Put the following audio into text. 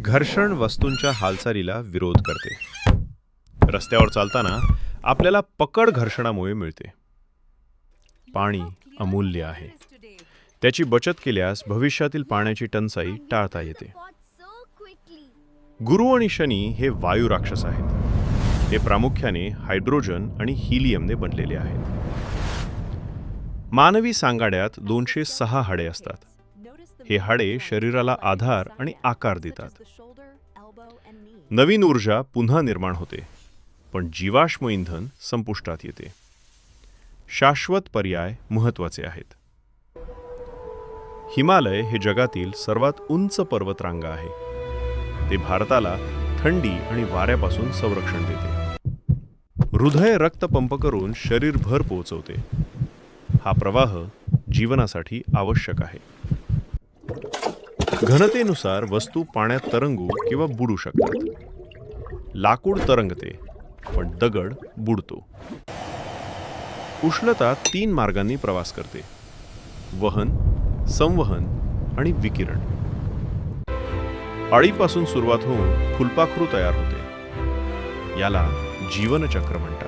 घर्षण वस्तूंच्या हालचालीला विरोध करते. रस्त्यावर चालताना आपल्याला पकड घर्षणामुळे मिळते. पाणी अमूल्य आहे. त्याची बचत केल्यास भविष्यातील पाण्याची टंचाई टाळता येते. गुरु आणि शनी हे वायू राक्षस आहेत. ते प्रामुख्याने हायड्रोजन आणि हिलियमने बनलेले आहेत. मानवी सांगाड्यात 206 हाडे असतात. हे हाडे शरीराला आधार आणि आकार देतात. नवीन ऊर्जा पुन्हा निर्माण होते, पण जीवाश्म इंधन संपुष्टात येते. शाश्वत पर्याय महत्त्वाचे आहेत. हिमालय हे जगातील सर्वात उंच पर्वतरांगा आहे. ते भारताला थंडी आणि वाऱ्यापासून संरक्षण देते. हृदय रक्त पंप करून शरीरभर पोहोचवते. हा प्रवाह जीवनासाठी आवश्यक आहे. घनतेनुसार वस्तू पाण्यात तरंगू किंवा बुडू शकतात. लाकूड तरंगते, पण दगड बुडतो. उष्णता 3 मार्गांनी प्रवास करते: वहन, संवहन आणि विकिरण. अळीपासून सुरुवात होऊन फुलपाखरू तयार होते. याला जीवनचक्र म्हणतात.